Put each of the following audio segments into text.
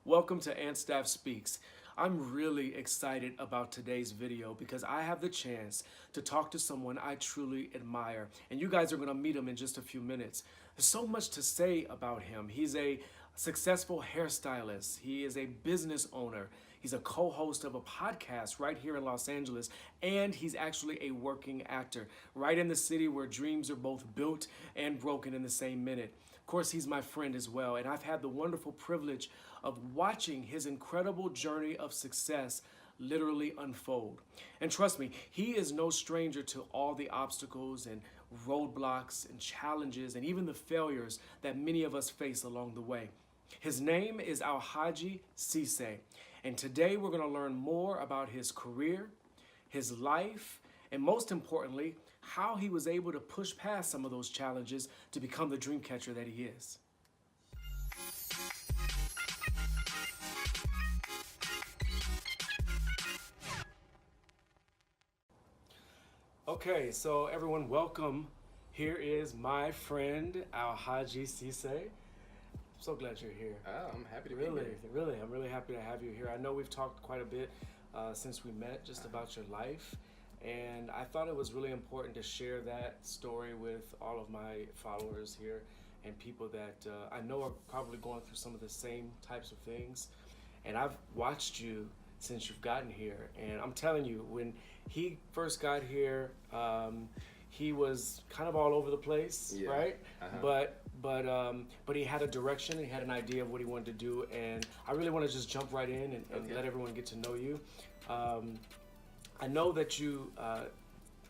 Welcome to AntStaffSpeaks. I'm really excited about today's video because I have the chance to talk to someone I truly admire. And you guys are going to meet him in just a few minutes. There's so much to say about him. He's a successful hairstylist. He is a business owner. He's a co-host of a podcast right here in Los Angeles. And he's actually a working actor right in the city where dreams are both built and broken in the same minute. Of course, he's my friend as well, and I've had the wonderful privilege of watching his incredible journey of success literally unfold. And trust me, he is no stranger to all the obstacles and roadblocks and challenges and even the failures that many of us face along the way. His name is Alhaji Sësay, and today we're going to learn more about his career, his life, and most importantly, how he was able to push past some of those challenges to become the DreamCatcher that he is. Okay, so everyone, welcome. Here is my friend Alhaji Sësay. I'm so glad you're here. Oh, I'm happy to be Really, here. really, I'm really happy to have you here. I know we've talked quite a bit since we met, just about your life. And I thought it was really important to share that story with all of my followers here and people that I know are probably going through some of the same types of things. And I've watched you since you've gotten here. And I'm telling you, when he first got here, he was kind of all over the place, Yeah. right? Uh-huh. But he had a direction, he had an idea of what he wanted to do. And I really want to just jump right in and Okay. let everyone get to know you. I know that you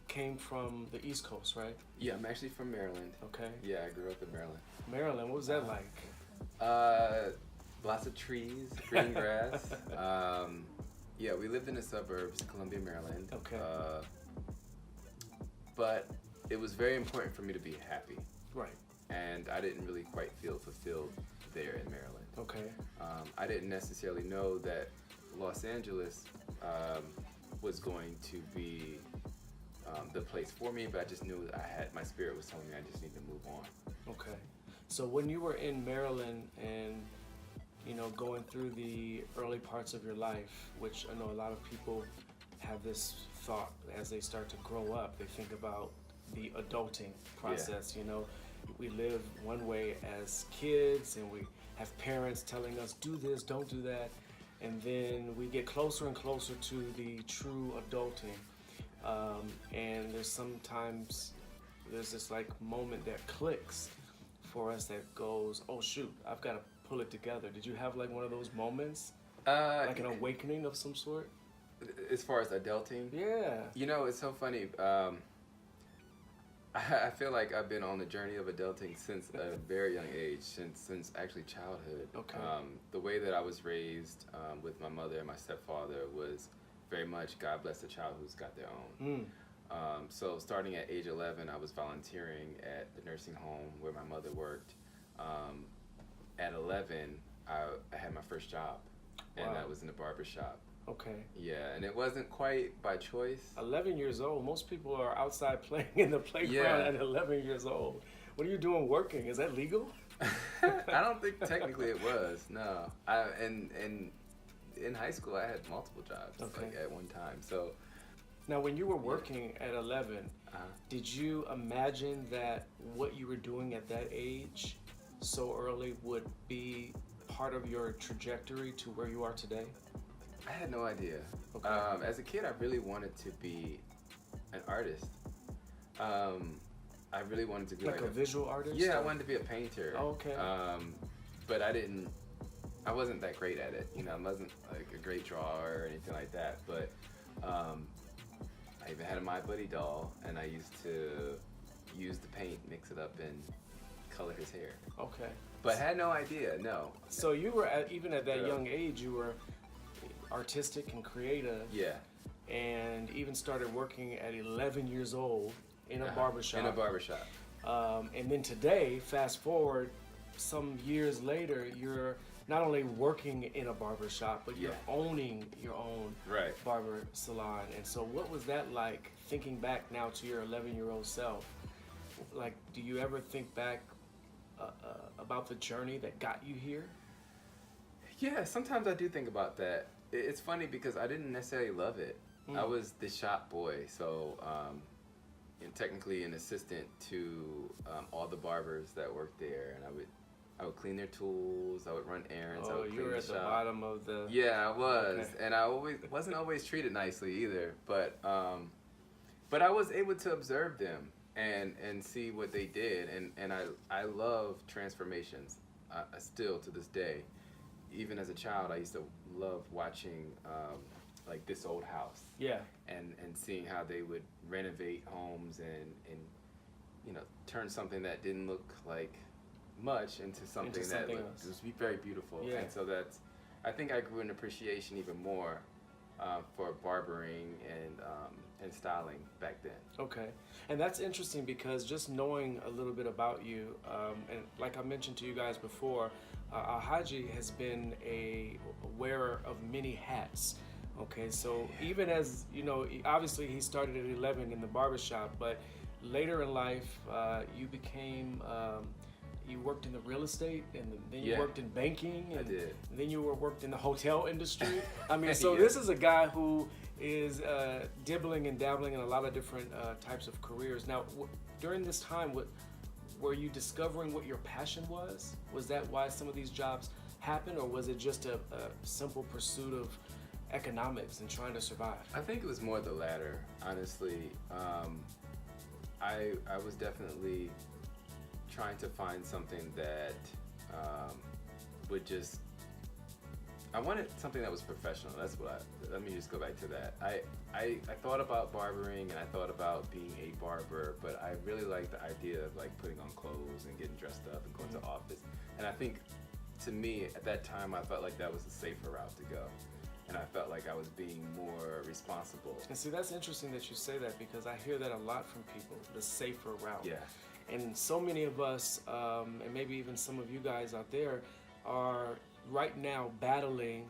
came from the East Coast, right? Yeah, I'm actually from Maryland. Okay. Yeah, I grew up in Maryland. Maryland, what was that like? Lots of trees, green grass. Yeah, we lived in the suburbs, Columbia, Maryland. Okay. But it was very important for me to be happy, Right. and I didn't really quite feel fulfilled there in Maryland. Okay. I didn't necessarily know that Los Angeles was going to be the place for me, but I just knew my spirit was telling me I just need to move on. Okay. So when you were in Maryland and, you know, going through the early parts of your life, which I know a lot of people have this thought as they start to grow up, they think about the adulting process, you know. We live one way as kids and we have parents telling us, do this, don't do that. And then we get closer and closer to the true adulting. And there's this like moment that clicks for us that goes, oh shoot, I've got to pull it together. Did you have like one of those moments? Like an awakening of some sort? As far as adulting, Yeah. you know, it's so funny. I feel like I've been on the journey of adulting since a very young age, since actually childhood. Okay. The way that I was raised with my mother and my stepfather was very much God bless the child who's got their own. So starting at age 11, I was volunteering at the nursing home where my mother worked. At 11, I had my first job, and Wow. that was in a barber shop. Okay. Yeah, and it wasn't quite by choice. 11 years old. Most people are outside playing in the playground Yeah. at 11 years old. What are you doing working? Is that legal? I don't think technically it was. No, in high school I had multiple jobs Okay. like at one time. So Now, when you were working at 11, uh, did you imagine that what you were doing at that age so early would be part of your trajectory to where you are today? I had no idea. Okay. As a kid, I really wanted to be an artist. I really wanted to be Like a visual artist? Yeah, I wanted to be a painter. Oh, okay. But I wasn't that great at it. You know, I wasn't like a great drawer or anything like that. But I even had a My Buddy doll, and I used to use the paint, mix it up, and color his hair. Okay. But had no idea, no. So you were even at that Yeah. young age, you were artistic and creative, Yeah. and even started working at 11 years old in a barbershop. In a barbershop. And then today, fast forward some years later, you're not only working in a barbershop, but you're Yeah. owning your own Right. barber salon. And so what was that like, thinking back now to your 11-year-old self? Like, do you ever think back about the journey that got you here? Yeah, sometimes I do think about that. It's funny because I didn't necessarily love it. I was the shop boy, so and technically an assistant to all the barbers that worked there, and I would clean their tools, I would run errands, I Oh, would you clean were the at the shop. bottom of the... Yeah, I was, Okay. and I wasn't always treated nicely either, but I was able to observe them and see what they did, and I love transformations. Still to this day, even as a child, I used to love watching like This Old House. Yeah. And seeing how they would renovate homes and you know, turn something that didn't look like much into something that else. was very beautiful. Yeah. And so I think I grew an appreciation even more for barbering and styling back then. Okay, and that's interesting because just knowing a little bit about you, and like I mentioned to you guys before, Alhaji has been a wearer of many hats. Okay, so even as, you know, obviously he started at 11 in the barbershop, but later in life you became, you worked in the real estate, and then you worked in banking, and I did. then you worked in the hotel industry. I mean, so Yeah. this is a guy who is dibbling and dabbling in a lot of different types of careers. Now, during this time, were you discovering what your passion was? Was that why some of these jobs happened, or was it just a simple pursuit of economics and trying to survive? I think it was more the latter, honestly. I was definitely trying to find something that would just, I wanted something that was professional. That's what let me just go back to that. I thought about barbering and I thought about being a barber, but I really liked the idea of like putting on clothes and getting dressed up and going to office. And I think to me at that time, I felt like that was a safer route to go. And I felt like I was being more responsible. And see, that's interesting that you say that, because I hear that a lot from people, the safer route. Yeah. And so many of us, and maybe even some of you guys out there, are right now battling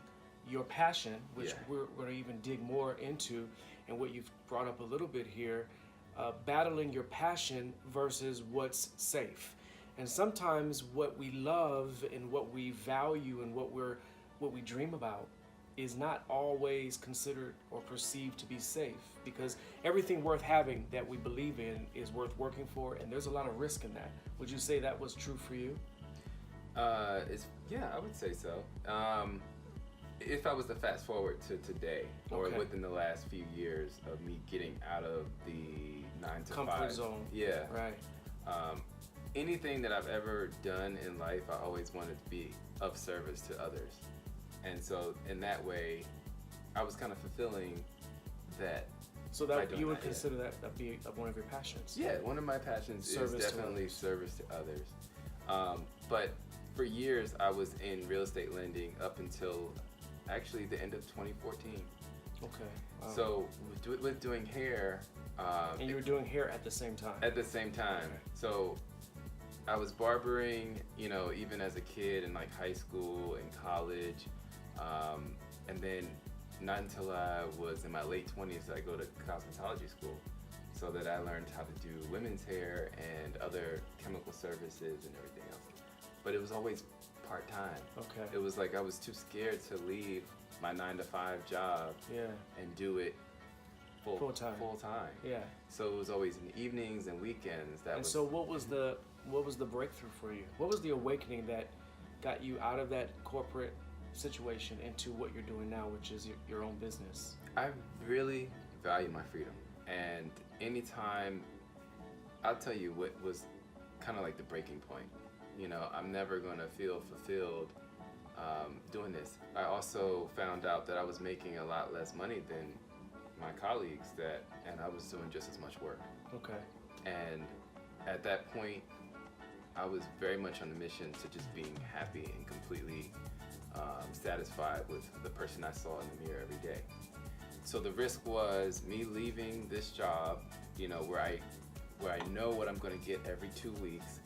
your passion, which Yeah. we're going to even dig more into, and what you've brought up a little bit here, battling your passion versus what's safe. And sometimes what we love and what we value and what we dream about is not always considered or perceived to be safe, because everything worth having that we believe in is worth working for, and there's a lot of risk in that. Would you say that was true for you? Yeah, I would say so. If I was to fast forward to today, or Okay. within the last few years of me getting out of the 9 to 5 Comfort zone. yeah, Right. anything that I've ever done in life, I always wanted to be of service to others, and so in that way, I was kind of fulfilling that. So by that doing you would that, yeah. consider that be one of your passions? Yeah, one of my passions Service is to definitely others. service to others. But for years, I was in real estate lending up until actually the end of 2014. Okay. Wow. So with doing hair, and you were doing hair at the same time? at the same time. So I was barbering, you know, even as a kid in like high school and college, and then not until I was in my late 20s did I go to cosmetology school, so that I learned how to do women's hair and other chemical services and everything else. But it was always part-time. Okay. It was like I was too scared to leave my 9 to 5 job Yeah. and do it full time. Yeah. So it was always in the evenings and weekends. So what was the breakthrough for you? What was the awakening that got you out of that corporate situation into what you're doing now, which is your own business? I really value my freedom, and anytime, I'll tell you what was kind of like the breaking point. You know, I'm never gonna feel fulfilled doing this. I also found out that I was making a lot less money than my colleagues, and I was doing just as much work. Okay. And at that point, I was very much on the mission to just being happy and completely satisfied with the person I saw in the mirror every day. So the risk was me leaving this job, you know, where I know what I'm going to get every 2 weeks.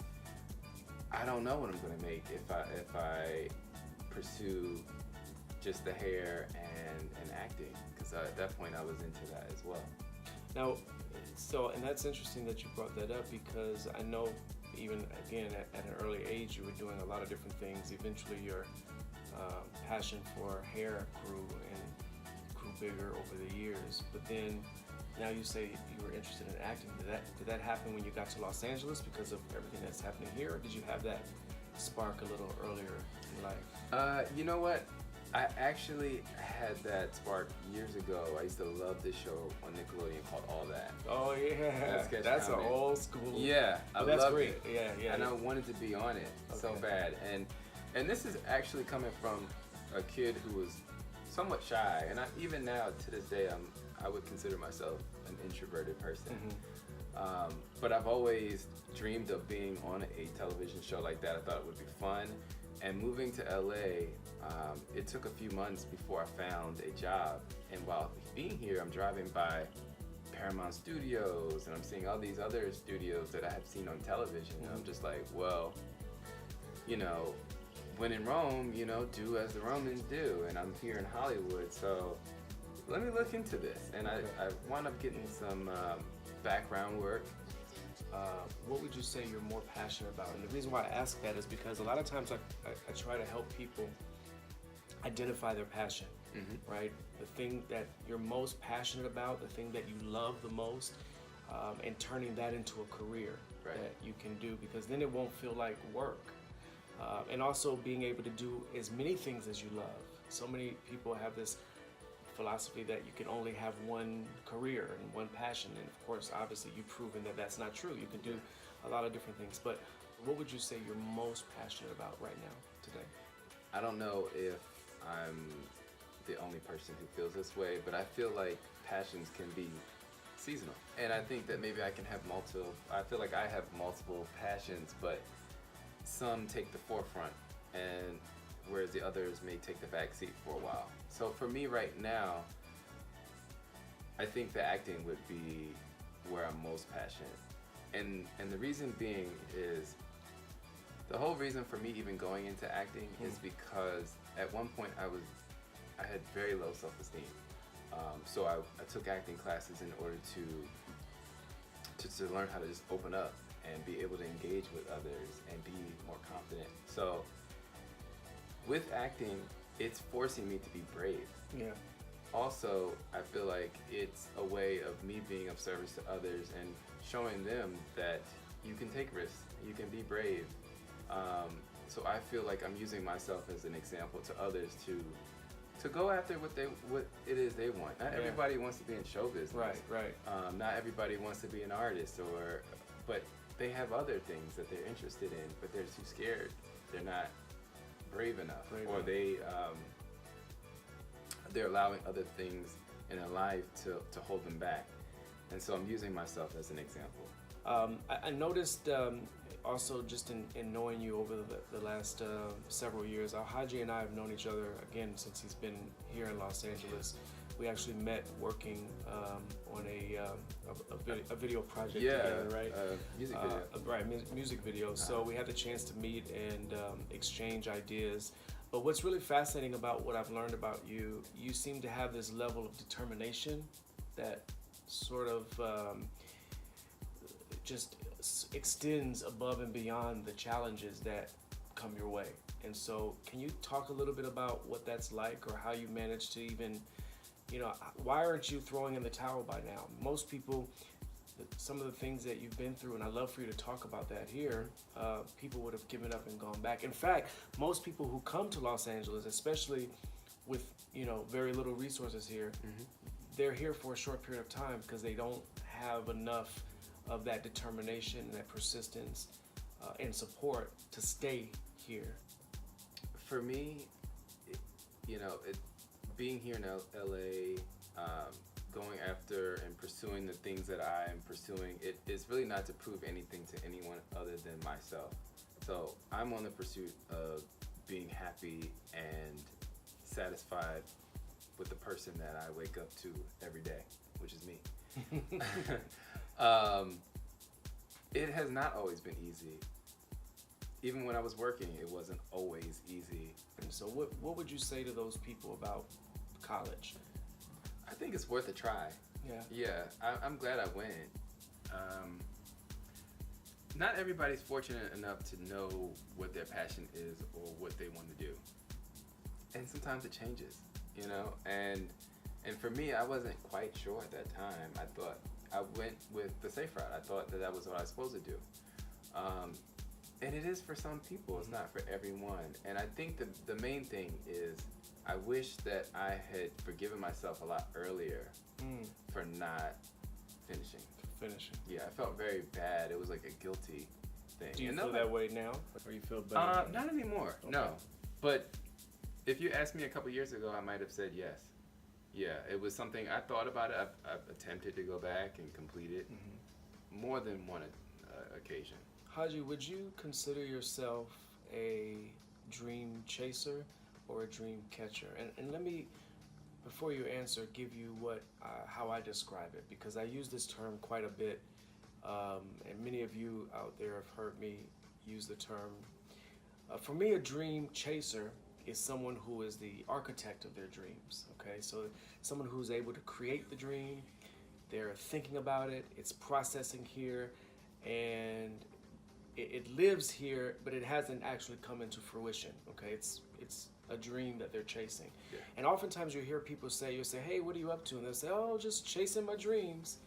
I don't know what I'm going to make if I pursue just the hair and acting, because at that point I was into that as well. Now, and that's interesting that you brought that up, because I know even again at an early age you were doing a lot of different things. Eventually your passion for hair grew bigger over the years. But then now you say you were interested in acting. Did that happen when you got to Los Angeles because of everything that's happening here, or did you have that spark a little earlier in life? You know what? I actually had that spark years ago. I used to love this show on Nickelodeon called All That. Oh yeah, that's an old school. Yeah, I that's loved great. it. Yeah. And I wanted to be on it so bad. And this is actually coming from a kid who was somewhat shy, and even now to this day I would consider myself an introverted person. But I've always dreamed of being on a television show like that. I thought it would be fun. And moving to LA, it took a few months before I found a job. And while being here, I'm driving by Paramount Studios and I'm seeing all these other studios that I have seen on television. And I'm just like, well, you know, when in Rome, you know, do as the Romans do. And I'm here in Hollywood, so let me look into this. And I wound up getting some background work. What would you say you're more passionate about? And the reason why I ask that is because a lot of times I try to help people identify their passion, right? The thing that you're most passionate about, the thing that you love the most, and turning that into a career that you can do, because then it won't feel like work. And also being able to do as many things as you love. So many people have this philosophy that you can only have one career and one passion, and of course obviously you've proven that that's not true. You can do a lot of different things. But what would you say you're most passionate about right now today? I don't know if I'm the only person who feels this way, but I feel like passions can be seasonal, and I think that maybe I can have multiple. I feel like I have multiple passions, but some take the forefront, and whereas the others may take the back seat for a while. So for me right now, I think the acting would be where I'm most passionate. And the reason being is, the whole reason for me even going into acting is because at one point I had very low self-esteem. So I took acting classes in order to learn how to just open up and be able to engage with others and be more confident. So with acting, it's forcing me to be brave. Yeah. Also, I feel like it's a way of me being of service to others and showing them that you can take risks, you can be brave. So I feel like I'm using myself as an example to others to go after what it is they want. Not everybody wants to be in show business. Right. Not everybody wants to be an artist, but they have other things that they're interested in, but they're too scared. They're not brave enough, or they're allowing other things in their life to hold them back. And so I'm using myself as an example. I noticed also just in knowing you over the last several years, Alhaji and I have known each other again since he's been here in Los Angeles. We actually met working on a video project together, right? Music video. Music video. So we had the chance to meet and exchange ideas. But what's really fascinating about what I've learned about you, you seem to have this level of determination that sort of just extends above and beyond the challenges that come your way. And so can you talk a little bit about what that's like, or how you managed to even, why aren't you throwing in the towel by now? Most people, some of the things that you've been through, and I'd love for you to talk about that here, people would have given up and gone back. In fact, most people who come to Los Angeles, especially with very little resources here, they're here for a short period of time because they don't have enough of that determination and that persistence and support to stay here. For me, being here in LA, going after and pursuing the things that I am pursuing, it is really not to prove anything to anyone other than myself. So I'm on the pursuit of being happy and satisfied with the person that I wake up to every day, which is me. It has not always been easy. Even when I was working, it wasn't always easy. And so what would you say to those people about college? I think it's worth a try. Yeah, I'm glad I went. Not everybody's fortunate enough to know what their passion is or what they want to do. and sometimes it changes, you know. And for me, I wasn't quite sure at that time. I thought I went with the safe route. I thought that was what I was supposed to do. And it is for some people. It's not for everyone. And I think the main thing is I wish that I had forgiven myself a lot earlier for not finishing. Yeah, I felt very bad. It was like a guilty thing. Do you feel that way now? Or you feel better? Not anymore, okay. No. But if you asked me a couple years ago, I might have said yes. Yeah, it was something, I thought about it. I've attempted to go back and complete it more than one occasion. Haji, would you consider yourself a dream chaser or a dream catcher? And let me, before you answer, give you how I describe it, because I use this term quite a bit, and many of you out there have heard me use the term. For me, a dream chaser is someone who is the architect of their dreams, okay? So someone who's able to create the dream, they're thinking about it, it's processing here, and it lives here, but it hasn't actually come into fruition, okay? It's a dream that they're chasing. Yeah. And oftentimes you hear people say, you'll say, hey, what are you up to? And they'll say, oh, just chasing my dreams.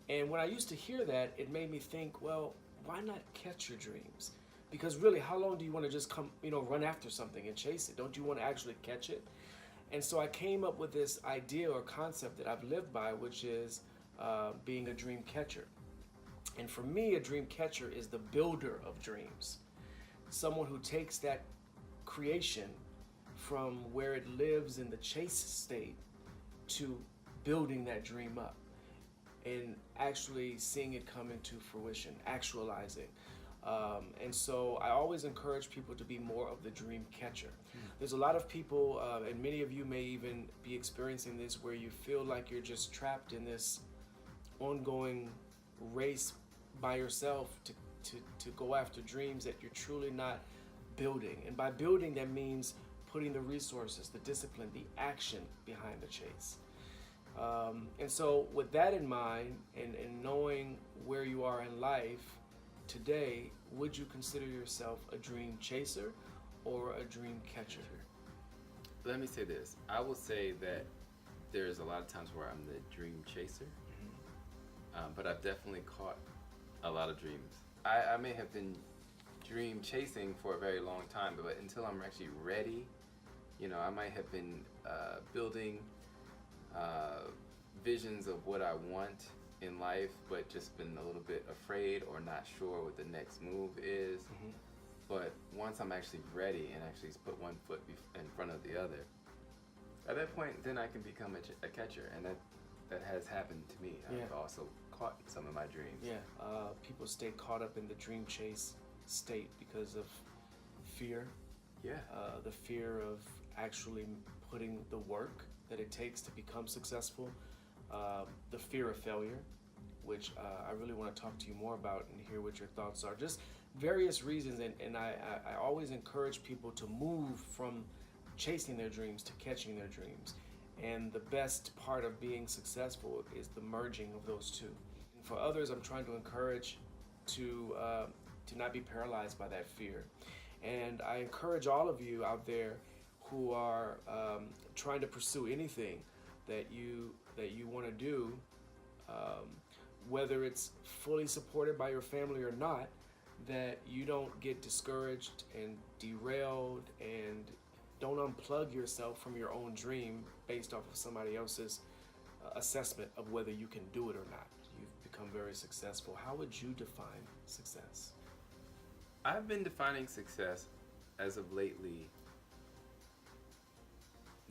And when I used to hear that, it made me think, well, why not catch your dreams? Because really, how long do you want to just run after something and chase it? Don't you want to actually catch it? And so I came up with this idea or concept that I've lived by, which is being a dream catcher. And for me, a dream catcher is the builder of dreams. Someone who takes that creation from where it lives in the chase state to building that dream up and actually seeing it come into fruition, actualizing. And so I always encourage people to be more of the dream catcher. There's a lot of people, and many of you may even be experiencing this, where you feel like you're just trapped in this ongoing race by yourself to go after dreams that you're truly not building. And by building, that means putting the resources, the discipline, the action behind the chase. And so with that in mind, and knowing where you are in life today, would you consider yourself a dream chaser or a dream catcher? Let me say this. I will say that there's a lot of times where I'm the dream chaser, but I've definitely caught a lot of dreams. I may have been dream chasing for a very long time, but until I'm actually ready, I might have been building visions of what I want in life, but just been a little bit afraid or not sure what the next move is. But once I'm actually ready and actually put one foot in front of the other, at that point, then I can become a catcher, and that has happened to me. Yeah. I've also caught some of my dreams. Yeah, people stay caught up in the dream chase state because of fear. Yeah. The fear of actually putting the work that it takes to become successful. The fear of failure, which I really want to talk to you more about and hear what your thoughts are. Just various reasons, and I always encourage people to move from chasing their dreams to catching their dreams. And the best part of being successful is the merging of those two. And for others, I'm trying to encourage to not be paralyzed by that fear. And I encourage all of you out there who are trying to pursue anything that you want to do, whether it's fully supported by your family or not, that you don't get discouraged and derailed and don't unplug yourself from your own dream based off of somebody else's assessment of whether you can do it or not. You've become very successful. How would you define success? I've been defining success as of lately,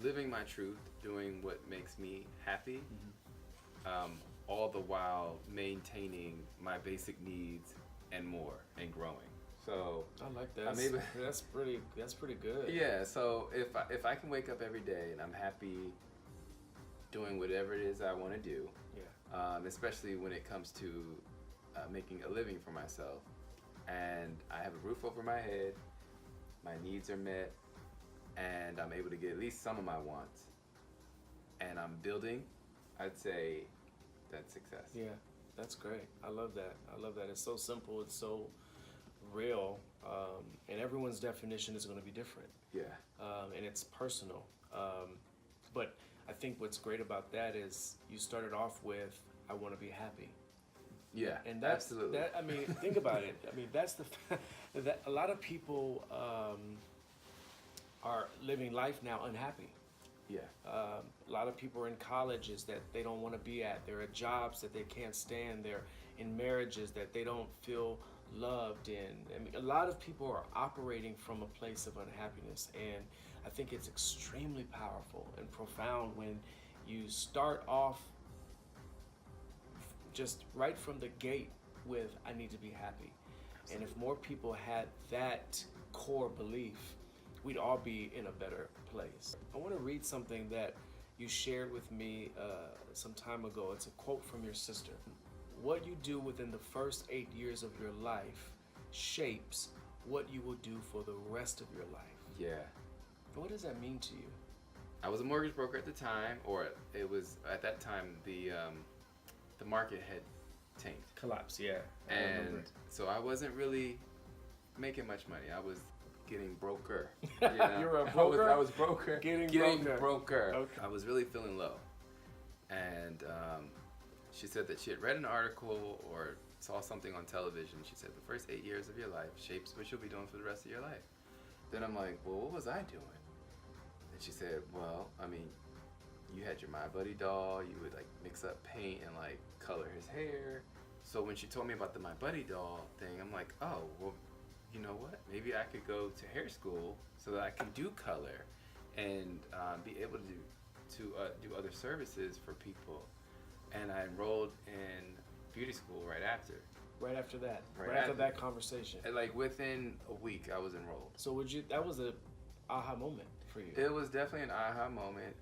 living my truth, doing what makes me happy, all the while maintaining my basic needs and more, and growing. So I like that. That's pretty good. Yeah. So if I can wake up every day and I'm happy doing whatever it is I want to do, especially when it comes to making a living for myself, and I have a roof over my head, my needs are met, and I'm able to get at least some of my wants, and I'm building, I'd say that's success. Yeah, that's great. I love that. It's so simple. It's so real. And everyone's definition is going to be different. Yeah. And it's personal. But I think what's great about that is you started off with, I want to be happy. Yeah, And that's, absolutely. I mean, think about it. I mean, that's that a lot of people are living life now unhappy. Yeah. A lot of people are in colleges that they don't want to be at. They're at jobs that they can't stand. They're in marriages that they don't feel loved in. I mean, a lot of people are operating from a place of unhappiness, and I think it's extremely powerful and profound when you start off just right from the gate with, I need to be happy. And if more people had that core belief, we'd all be in a better place. I want to read something that you shared with me some time ago. It's a quote from your sister. What you do within the first 8 years of your life shapes what you will do for the rest of your life. Yeah. What does that mean to you? I was a mortgage broker at the time, or it was at that time the market had tanked. Collapse, yeah. And so I wasn't really making much money. I was getting broker. You know? You were a broker? I was broker. Getting broker. Okay. I was really feeling low. And she said that she had read an article or saw something on television. She said the first 8 years of your life shapes what you'll be doing for the rest of your life. Then I'm like, well, what was I doing? And she said, well, I mean, you had your My Buddy doll. You would like mix up paint and like color his hair. So when she told me about the My Buddy doll thing, I'm like, oh, well, you know what? Maybe I could go to hair school so that I can do color and be able to do other services for people. And I enrolled in beauty school right after. Right after that. Right Right after after. that conversation. And like within a week, I was enrolled. So that was a aha moment for you. It was definitely an aha moment.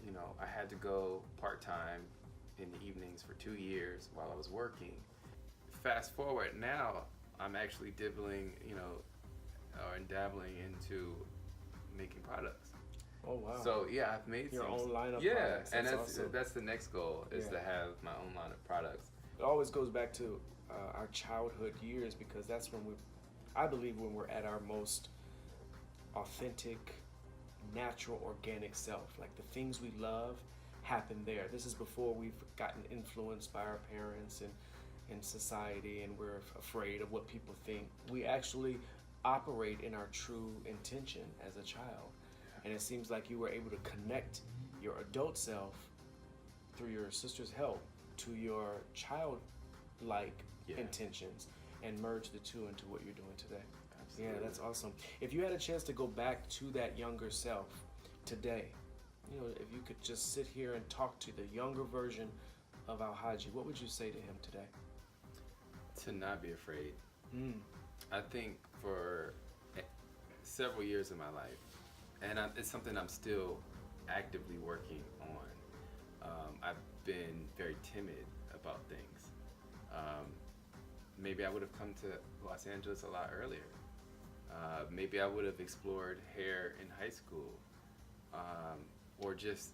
You know, I had to go part-time in the evenings for 2 years while I was working. Fast forward, now I'm actually dabbling into making products. Oh wow. So yeah, I've made your some, own line of yeah, products. and that's awesome. that's the next goal is Yeah. to have my own line of products. It always goes back to our childhood years, because that's when I believe when we're at our most authentic, natural, organic self. Like the things we love happen there. This is before we've gotten influenced by our parents and society, and we're afraid of what people think. We actually operate in our true intention as a child. And it seems like you were able to connect your adult self through your sister's help to your childlike intentions and merge the two into what you're doing today. Absolutely. Yeah, that's awesome. If you had a chance to go back to that younger self today, you know, if you could just sit here and talk to the younger version of Alhaji, what would you say to him today? To not be afraid. I think for several years of my life, and it's something I'm still actively working on. I've been very timid about things. Maybe I would have come to Los Angeles a lot earlier. Maybe I would have explored hair in high school, or just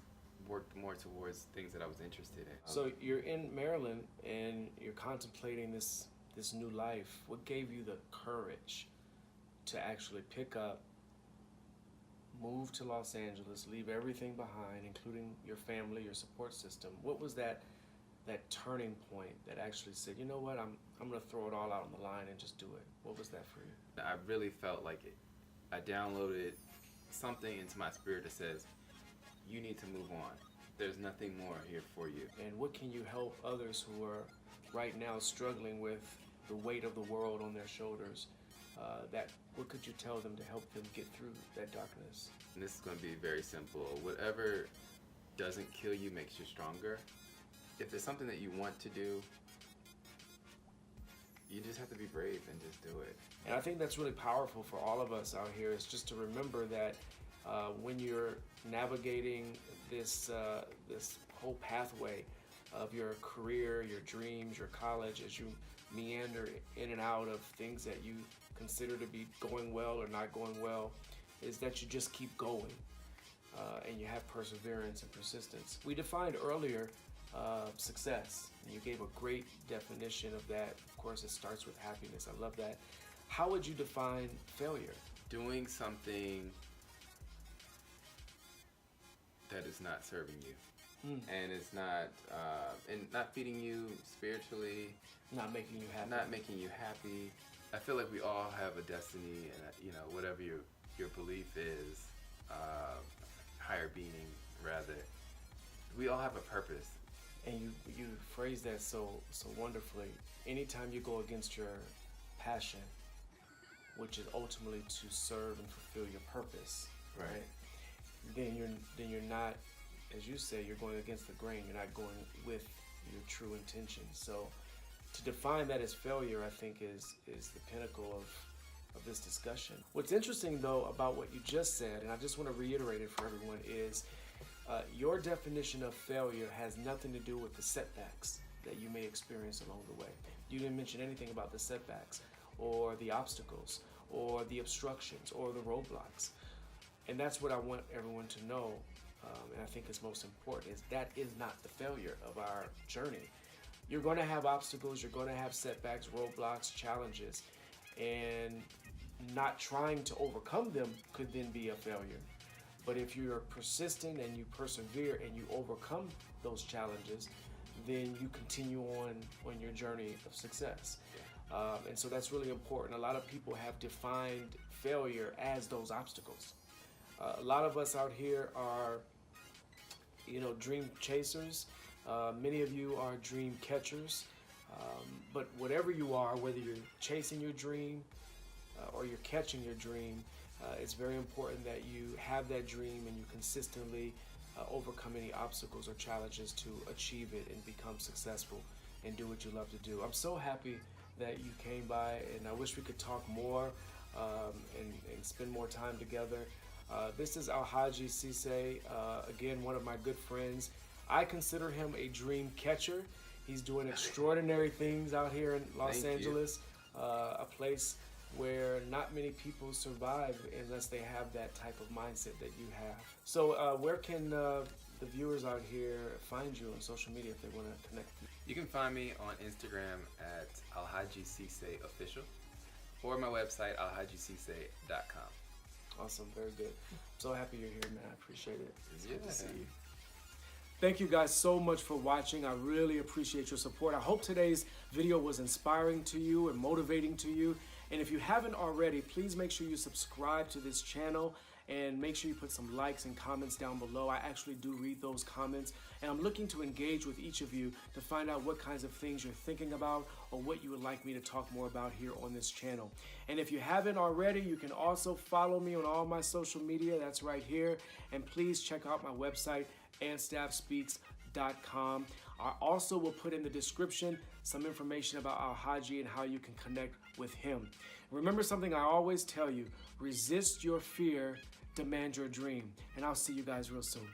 worked more towards things that I was interested in. So you're in Maryland and you're contemplating this new life. What gave you the courage to actually pick up, move to Los Angeles, leave everything behind, including your family, your support system? What was that turning point that actually said, you know what, I'm gonna throw it all out on the line and just do it? What was that for you? I really felt like it. I downloaded something into my spirit that says, you need to move on. There's nothing more here for you. And what can you help others who are right now struggling with the weight of the world on their shoulders? What could you tell them to help them get through that darkness? And this is going to be very simple. Whatever doesn't kill you makes you stronger. If there's something that you want to do, you just have to be brave and just do it. And I think that's really powerful for all of us out here, is just to remember that when you're navigating this whole pathway of your career, your dreams, your college, as you meander in and out of things that you consider to be going well or not going well, is that you just keep going and you have perseverance and persistence. We defined earlier success, and you gave a great definition of that. Of course, it starts with happiness. I love that. how would you define failure? Doing something that is not serving you. And it's not and not feeding you spiritually, Not making you happy. not making you happy. I feel like we all have a destiny, and whatever your belief is, higher being rather. We all have a purpose. And you phrase that so wonderfully. Anytime you go against your passion, which is ultimately to serve and fulfill your purpose, right? Then you're not, as you say, you're going against the grain. You're not going with your true intention. So to define that as failure, I think is the pinnacle of this discussion. What's interesting though about what you just said, and I just want to reiterate it for everyone, is your definition of failure has nothing to do with the setbacks that you may experience along the way. You didn't mention anything about the setbacks or the obstacles or the obstructions or the roadblocks. And that's what I want everyone to know, and I think is most important, is that is not the failure of our journey. You're going to have obstacles, you're going to have setbacks, roadblocks, challenges, and not trying to overcome them could then be a failure. But if you're persistent and you persevere and you overcome those challenges, then you continue on your journey of success. And so that's really important. A lot of people have defined failure as those obstacles. A lot of us out here are, dream chasers. Many of you are dream catchers. But whatever you are, whether you're chasing your dream or you're catching your dream, it's very important that you have that dream and you consistently overcome any obstacles or challenges to achieve it and become successful and do what you love to do. I'm so happy that you came by, and I wish we could talk more and spend more time together. This is Alhaji Sësay, again, one of my good friends. I consider him a dream catcher. He's doing extraordinary things out here in Los Angeles, a place where not many people survive unless they have that type of mindset that you have. So where can the viewers out here find you on social media if they want to connect with you? You can find me on Instagram at Alhaji Sësay Official or my website, alhajisesay.com. Awesome, very good. I'm so happy you're here, man. I appreciate it. It's good to see you. Thank you guys so much for watching. I really appreciate your support. I hope today's video was inspiring to you and motivating to you. And if you haven't already, please make sure you subscribe to this channel and make sure you put some likes and comments down below. I actually do read those comments, and I'm looking to engage with each of you to find out what kinds of things you're thinking about or what you would like me to talk more about here on this channel. And if you haven't already, you can also follow me on all my social media. That's right here. And please check out my website, AntStaffSpeaks.com. I also will put in the description some information about Alhaji and how you can connect with him. Remember something I always tell you: resist your fear, demand your dream. And I'll see you guys real soon.